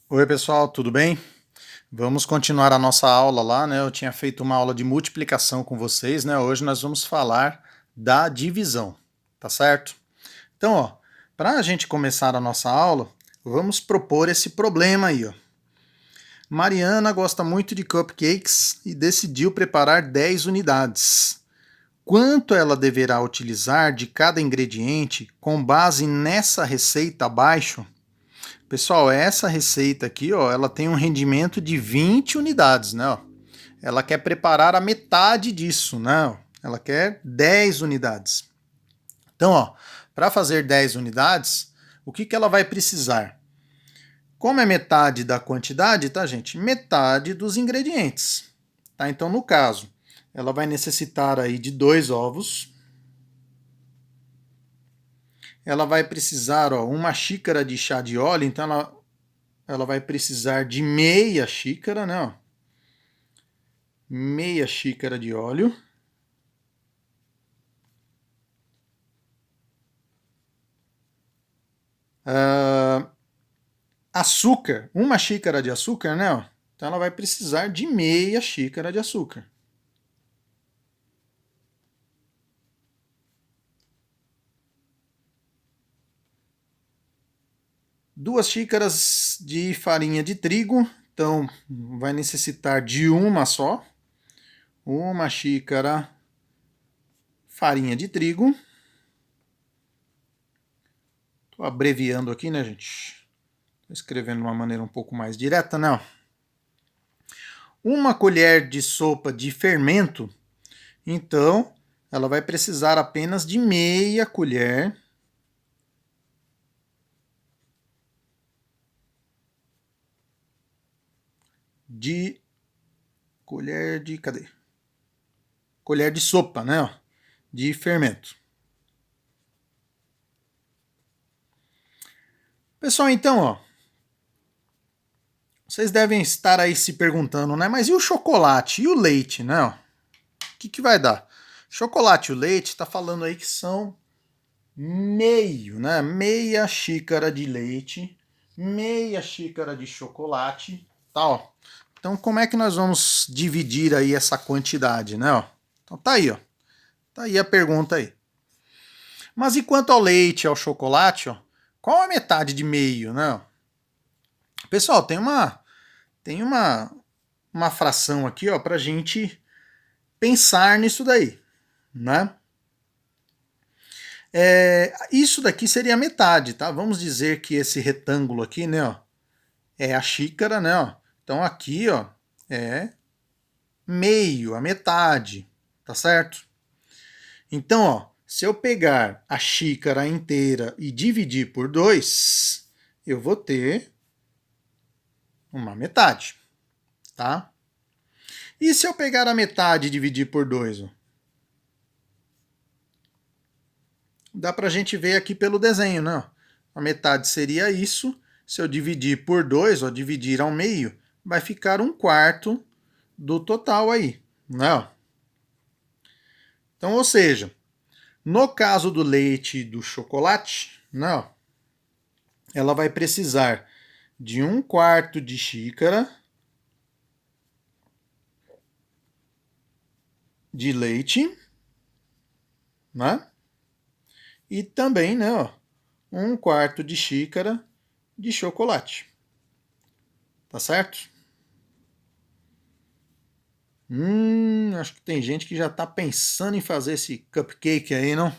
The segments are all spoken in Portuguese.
Oi, pessoal, tudo bem? Vamos continuar a nossa aula lá, né? Eu tinha feito uma aula de multiplicação com vocês, né? Hoje nós vamos falar da divisão, tá certo? Então, ó, para a gente começar a nossa aula, vamos propor esse problema aí, ó. Mariana gosta muito de cupcakes e decidiu preparar 10 unidades. Quanto ela deverá utilizar de cada ingrediente com base nessa receita abaixo? Pessoal, essa receita aqui, ó, ela tem um rendimento de 20 unidades, né? Ó. Ela quer preparar a metade disso, né? Ela quer 10 unidades. Então, ó, para fazer 10 unidades, o que ela vai precisar? Como é metade da quantidade, tá, gente? Metade dos ingredientes. Tá? Então, no caso, ela vai necessitar aí de 2 ovos. Ela vai precisar, ó, uma xícara de chá de óleo, então ela vai precisar de meia xícara, né? Ó. Meia xícara de óleo. Açúcar, uma xícara de açúcar, né? Ó. Então ela vai precisar de meia xícara de açúcar. Duas xícaras de farinha de trigo, então vai necessitar de uma só. Uma xícara farinha de trigo. Estou abreviando aqui, né, gente? Estou escrevendo de uma maneira um pouco mais direta, né? Uma colher de sopa de fermento, então ela vai precisar apenas de meia colher de cadê? Colher de sopa, né? Ó, de fermento. Pessoal, então, ó, vocês devem estar aí se perguntando, né? Mas e o chocolate e o leite, né? O que vai dar? Chocolate e o leite está falando aí que são meio, né? Meia xícara de leite, meia xícara de chocolate, tá? Ó. Então, como é que nós vamos dividir aí essa quantidade, né? Ó? Então tá aí, ó. Tá aí a pergunta aí. Mas e quanto ao leite e ao chocolate, ó? Qual a metade de meio, né? Pessoal, tem uma fração aqui, ó, pra gente pensar nisso daí, né? Isso daqui seria a metade, tá? Vamos dizer que esse retângulo aqui, né, ó, é a xícara, né, ó. Então aqui, ó, é meio, a metade, tá certo? Então, ó, se eu pegar a xícara inteira e dividir por 2, eu vou ter uma metade, tá? E se eu pegar a metade e dividir por 2? Dá pra gente ver aqui pelo desenho, né? A metade seria isso. Se eu dividir por 2, ó, dividir ao meio, vai ficar 1/4 do total aí, né? Então, ou seja, no caso do leite e do chocolate, né, ela vai precisar de 1/4 de xícara de leite, né? E também, né, ó, 1/4 de xícara de chocolate. Tá certo? Acho que tem gente que já tá pensando em fazer esse cupcake aí, não?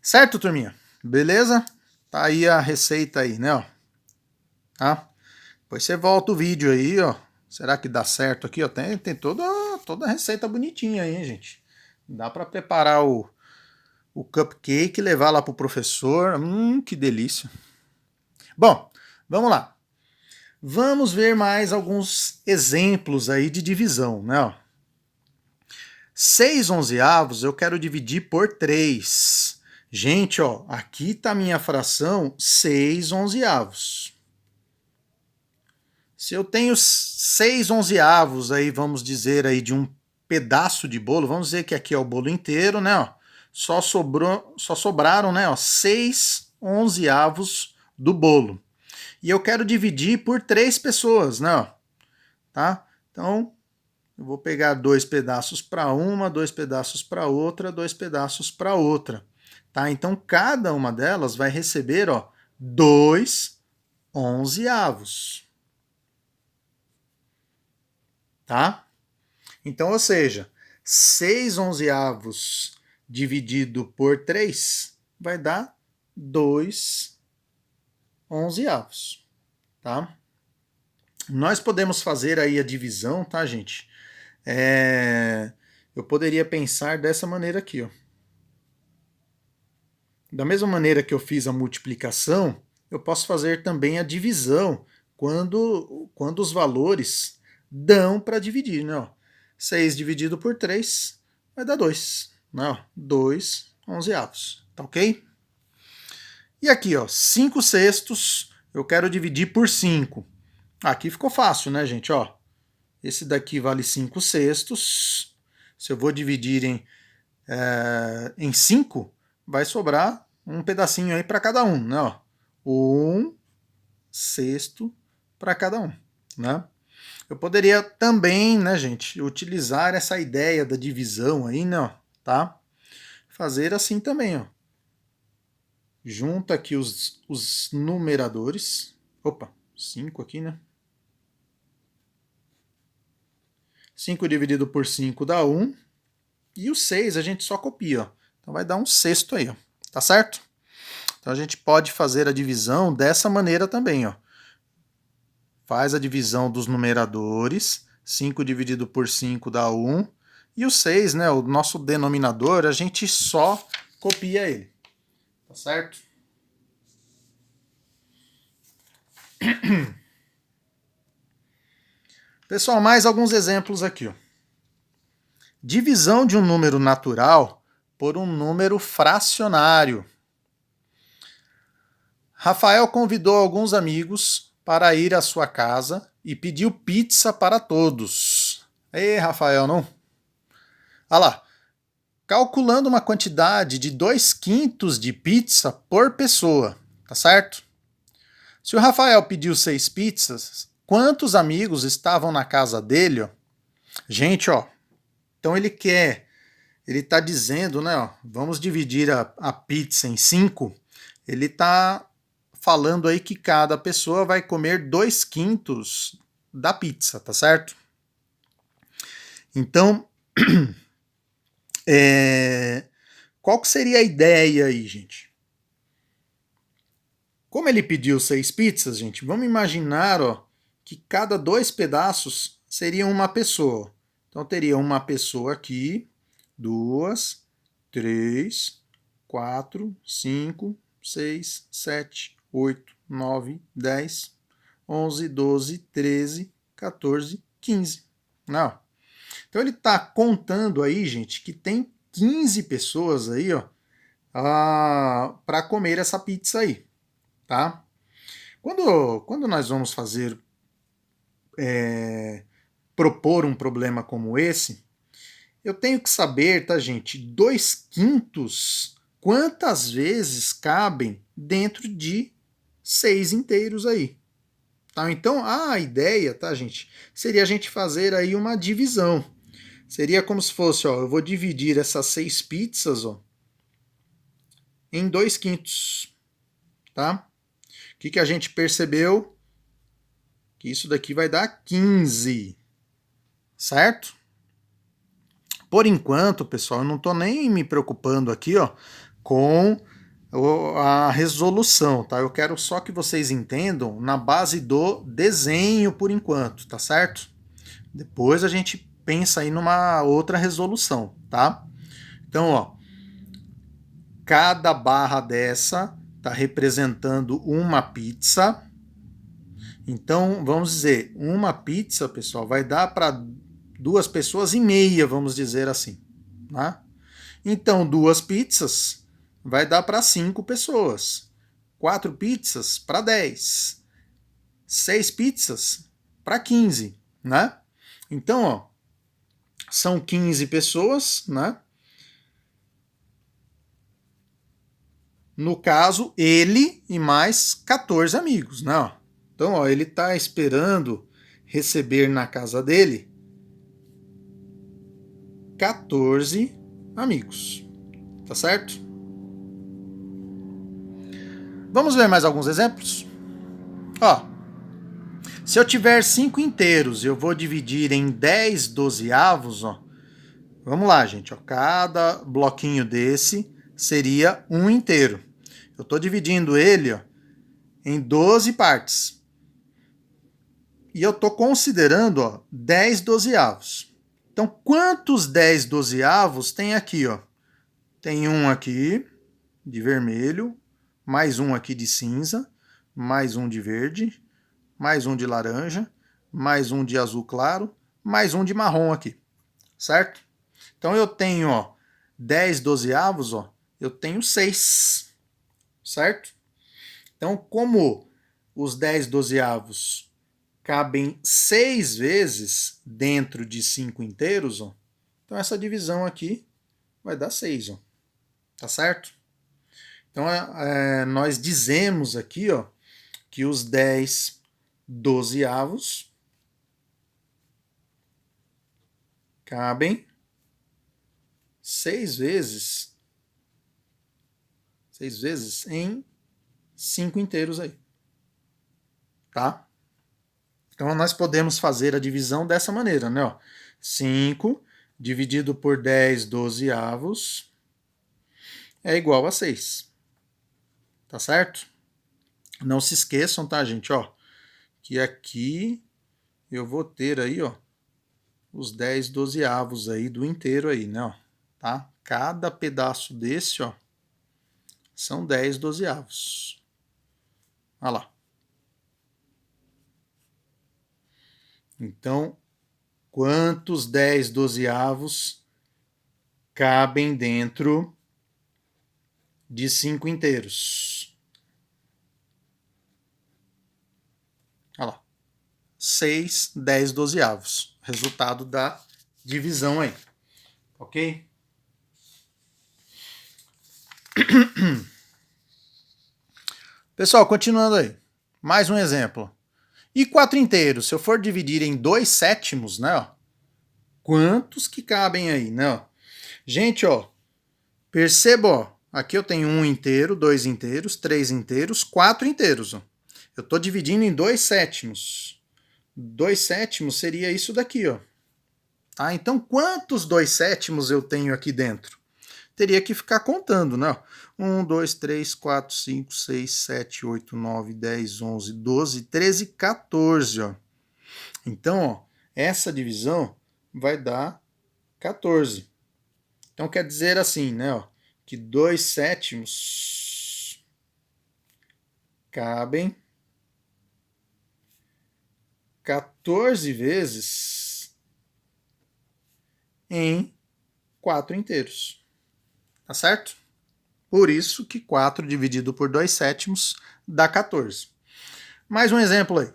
Certo, turminha? Beleza? Tá aí a receita aí, né, ó. Tá? Depois você volta o vídeo aí, ó. Será que dá certo aqui, ó? Tem toda a receita bonitinha aí, hein, gente. Dá para preparar o cupcake e levar lá pro professor. Que delícia. Bom, vamos lá. Vamos ver mais alguns exemplos aí de divisão, né? Ó. 6/11 eu quero dividir por 3. Gente, ó, aqui está a minha fração 6/11. Se eu tenho 6/11 aí, vamos dizer aí, de um pedaço de bolo, vamos dizer que aqui é o bolo inteiro, né? Ó, só sobraram, né? Ó, 6/11 do bolo. e eu quero dividir por 3 pessoas, né? Ó, tá? Então, eu vou pegar 2 pedaços para uma, 2 pedaços para outra, 2 pedaços para outra. Tá? Então, cada uma delas vai receber, ó, 2 onzeavos. Tá? Então, ou seja, 6 onzeavos dividido por 3 vai dar 2 onzeavos. Tá? Nós podemos fazer aí a divisão, tá, gente? Eu poderia pensar dessa maneira aqui, ó. Da mesma maneira que eu fiz a multiplicação, eu posso fazer também a divisão quando os valores dão para dividir, né? Ó, 6 dividido por 3 vai dar 2, né? Ó, 2 onzeavos, tá ok? E aqui, ó, 5 sextos, eu quero dividir por 5. Aqui ficou fácil, né, gente? Ó, esse daqui vale 5 sextos. Se eu vou dividir em 5, vai sobrar um pedacinho aí para cada um, né? Ó, 1 sexto para cada um, né? Eu poderia também, né, gente, utilizar essa ideia da divisão aí, né, ó, tá? Fazer assim também, ó. Junta aqui os numeradores. Opa, 5 aqui, né? 5 dividido por 5 dá 1. E o 6 a gente só copia, ó. Então vai dar um sexto aí, ó. Tá certo? Então a gente pode fazer a divisão dessa maneira também, ó. Faz a divisão dos numeradores. 5 dividido por 5 dá 1. E o 6, né, o nosso denominador, a gente só copia ele. Tá certo? Pessoal, mais alguns exemplos aqui, ó. Divisão de um número natural por um número fracionário. Rafael convidou alguns amigos para ir à sua casa e pediu pizza para todos. Ei, Rafael, não? Olha lá. Calculando uma quantidade de 2/5 de pizza por pessoa, tá certo? Se o Rafael pediu 6 pizzas, quantos amigos estavam na casa dele? Ó? Gente, ó, então ele tá dizendo, né, ó, vamos dividir a pizza em 5, ele tá falando aí que cada pessoa vai comer 2/5 da pizza, tá certo? Então, qual que seria a ideia aí, gente? Como ele pediu 6 pizzas, gente, vamos imaginar, ó, que cada 2 pedaços seria uma pessoa. Então teria uma pessoa aqui, 2, 3, 4, 5, 6, 7, 8, 9, 10, 11, 12, 13, 14, 15. Não. Então ele está contando aí, gente, que tem 15 pessoas aí, ó, para comer essa pizza aí, tá? Quando nós vamos fazer propor um problema como esse, eu tenho que saber, tá, gente, 2/5 quantas vezes cabem dentro de 6 inteiros aí. Tá? Então a ideia, tá, gente, seria a gente fazer aí uma divisão. Seria como se fosse, ó, eu vou dividir essas 6 pizzas, ó, em 2/5, tá? O que a gente percebeu? Que isso daqui vai dar 15, certo? Por enquanto, pessoal, eu não estou nem me preocupando aqui, ó, com a resolução, tá? Eu quero só que vocês entendam na base do desenho por enquanto, tá certo? Depois a gente pensa aí numa outra resolução, tá? Então, ó, cada barra dessa está representando uma pizza. Então, vamos dizer, uma pizza, pessoal, vai dar para 2,5 pessoas, vamos dizer assim, né? Então, 2 pizzas vai dar para 5 pessoas. 4 pizzas para 10. 6 pizzas para 15, né? Então, ó, são 15 pessoas, né? No caso, ele e mais 14 amigos, né? Então, ó, ele está esperando receber na casa dele 14 amigos. Tá certo? Vamos ver mais alguns exemplos? Ó, se eu tiver 5 inteiros, eu vou dividir em 10 dozeavos, ó. Vamos lá, gente, ó. Cada bloquinho desse seria um inteiro. Eu estou dividindo ele, ó, em 12 partes. E eu estou considerando, ó, 10 dozeavos. Então, quantos 10 dozeavos tem aqui, ó? Tem um aqui de vermelho, mais um aqui de cinza, mais um de verde, mais um de laranja, mais um de azul claro, mais um de marrom aqui, certo? Então eu tenho, ó, 10 dozeavos, ó, eu tenho 6, certo? Então, como os 10 dozeavos cabem 6 vezes dentro de 5 inteiros, ó, então essa divisão aqui vai dar 6, ó, tá certo? Então, nós dizemos aqui, ó, que os 10 dozeavos cabem 6 vezes em 5 inteiros aí. Tá? Então, nós podemos fazer a divisão dessa maneira, né? Ó, 5 dividido por 10 dozeavos é igual a 6. Tá certo? Não se esqueçam, tá, gente? Ó, que aqui eu vou ter aí, ó, os 10 dozeavos aí do inteiro aí, né? Ó, tá? Cada pedaço desse, ó, são 10 dozeavos. Olha lá. Então, quantos 10 dozeavos cabem dentro de 5 inteiros? Olha lá. 6 10 dozeavos. Resultado da divisão aí. Ok? Pessoal, continuando aí. Mais um exemplo. E 4 inteiros? Se eu for dividir em 2 sétimos, né? Ó, quantos que cabem aí, né? Ó? Gente, ó, perceba, ó, aqui eu tenho 1 inteiro, 2 inteiros, 3 inteiros, 4 inteiros. Ó. Eu estou dividindo em 2 sétimos. 2 sétimos seria isso daqui, ó. Tá? Então, quantos 2 sétimos eu tenho aqui dentro? Teria que ficar contando, né? 1, 2, 3, 4, 5, 6, 7, 8, 9, 10, 11, 12, 13, 14. Ó. Então, ó, essa divisão vai dar 14. Então, quer dizer assim, né? Ó, que 2 sétimos cabem 14 vezes em 4 inteiros. Tá certo? Por isso que 4 dividido por 2 sétimos dá 14. Mais um exemplo aí.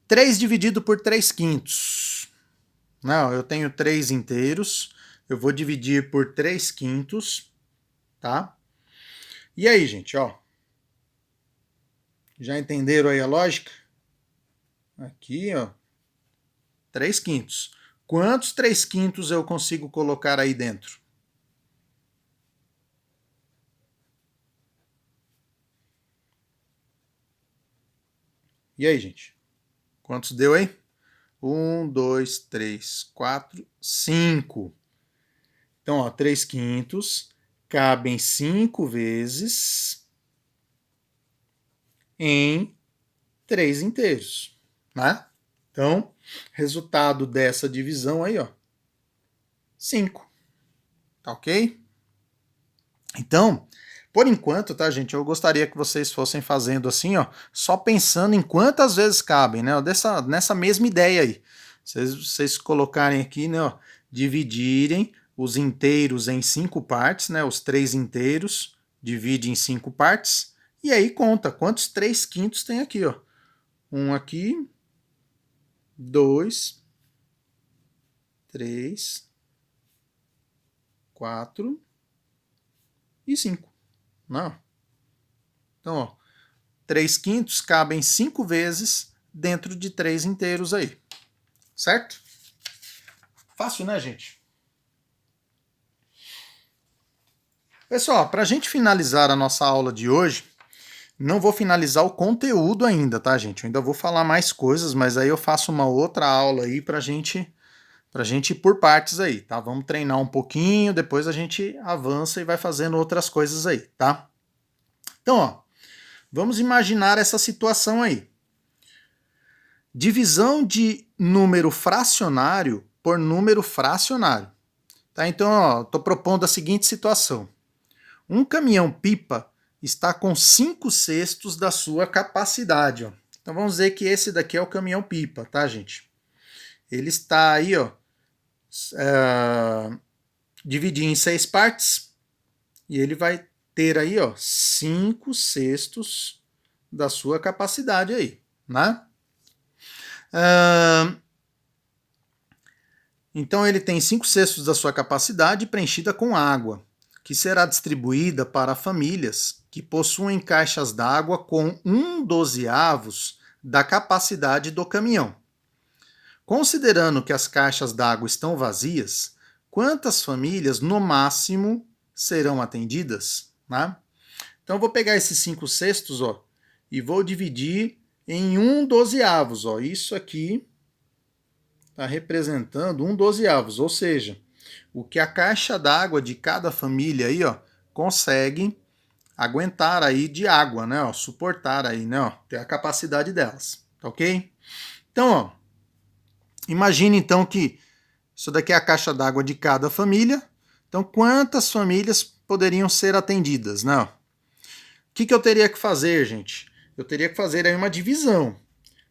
3 dividido por 3 quintos. Não, eu tenho 3 inteiros. Eu vou dividir por 3 quintos. Tá? E aí, gente, ó. Já entenderam aí a lógica? Aqui, ó. 3 quintos. Quantos 3 quintos eu consigo colocar aí dentro? E aí, gente? Quantos deu aí? 1, 2, 3, 4, 5. Então, ó, 3 quintos cabem 5 vezes em 3 inteiros, né? Então, resultado dessa divisão aí, ó, 5. Tá ok? Então, por enquanto, tá, gente, eu gostaria que vocês fossem fazendo assim, ó, só pensando em quantas vezes cabem, né? Nessa mesma ideia aí. Vocês colocarem aqui, né, ó, dividirem os inteiros em 5 partes, né? Os 3 inteiros, divide em 5 partes, e aí conta quantos 3 quintos tem aqui, ó. Um aqui, 2, 3, 4 e 5. Não. Então, ó, 3/5 cabem 5 vezes dentro de 3 inteiros aí. Certo? Fácil, né, gente? Pessoal, para a gente finalizar a nossa aula de hoje, não vou finalizar o conteúdo ainda, tá, gente? Eu ainda vou falar mais coisas, mas aí eu faço uma outra aula aí pra gente ir por partes aí, tá? Vamos treinar um pouquinho, depois a gente avança e vai fazendo outras coisas aí, tá? Então, ó, vamos imaginar essa situação aí. Divisão de número fracionário por número fracionário. Tá? Então, ó, estou propondo a seguinte situação. Um caminhão-pipa está com 5/6 da sua capacidade. Ó. Então vamos dizer que esse daqui é o caminhão-pipa, tá, gente? Ele está aí, ó, dividido em 6 partes e ele vai ter aí, ó, 5/6 da sua capacidade aí, né? Então ele tem 5/6 da sua capacidade preenchida com água, que será distribuída para famílias que possuem caixas d'água com 1/12 da capacidade do caminhão. Considerando que as caixas d'água estão vazias, quantas famílias no máximo serão atendidas? Né? Então eu vou pegar esses 5/6, ó, e vou dividir em 1/12. Ó. Isso aqui está representando 1/12, ou seja, o que a caixa d'água de cada família aí, ó, consegue aguentar aí de água, né, ó, suportar aí, né, ó, ter a capacidade delas, tá ok? Então, ó, imagine então que isso daqui é a caixa d'água de cada família, então quantas famílias poderiam ser atendidas, né? O que eu teria que fazer, gente? Eu teria que fazer aí uma divisão.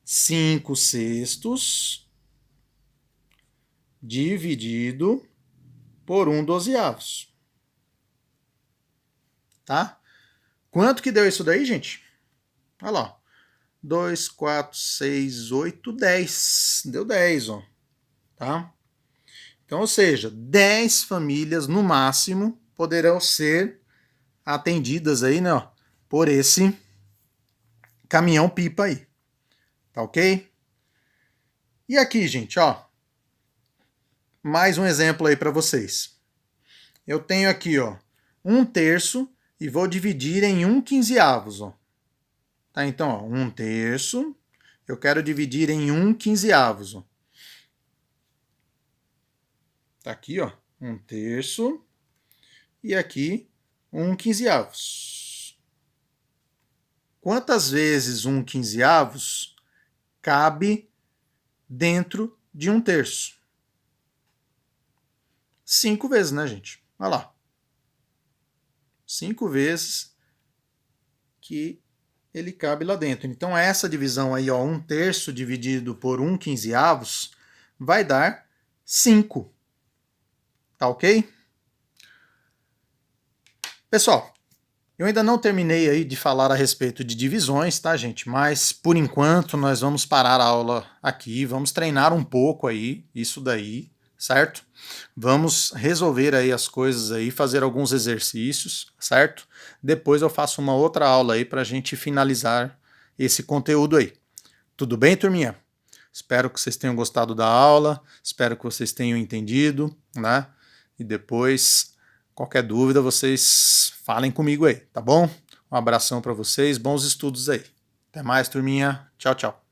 5/6 dividido por 1/12. Tá? Quanto que deu isso daí, gente? Olha lá. 2, 4, 6, 8, 10. Deu 10, ó. Tá? Então, ou seja, 10 famílias no máximo poderão ser atendidas aí, né, ó, por esse caminhão-pipa aí. Tá ok? E aqui, gente, ó, mais um exemplo aí para vocês. Eu tenho aqui, ó, 1/3 e vou dividir em 1/15. Ó. Tá, então, ó, 1/3, eu quero dividir em 1/15. Ó. Tá aqui, ó, 1/3 e aqui 1/15. Quantas vezes 1/15 cabe dentro de 1/3? 5 vezes, né, gente? Olha lá. 5 vezes que ele cabe lá dentro. Então, essa divisão aí, ó, 1/3 dividido por 1/15 vai dar 5. Tá ok? Pessoal, eu ainda não terminei aí de falar a respeito de divisões, tá, gente? Mas, por enquanto, nós vamos parar a aula aqui, vamos treinar um pouco aí, isso daí, certo? Vamos resolver aí as coisas aí, fazer alguns exercícios, certo? Depois eu faço uma outra aula aí para a gente finalizar esse conteúdo aí. Tudo bem, turminha? Espero que vocês tenham gostado da aula, espero que vocês tenham entendido, né? E depois, qualquer dúvida, vocês falem comigo aí, tá bom? Um abração para vocês, bons estudos aí. Até mais, turminha. Tchau, tchau.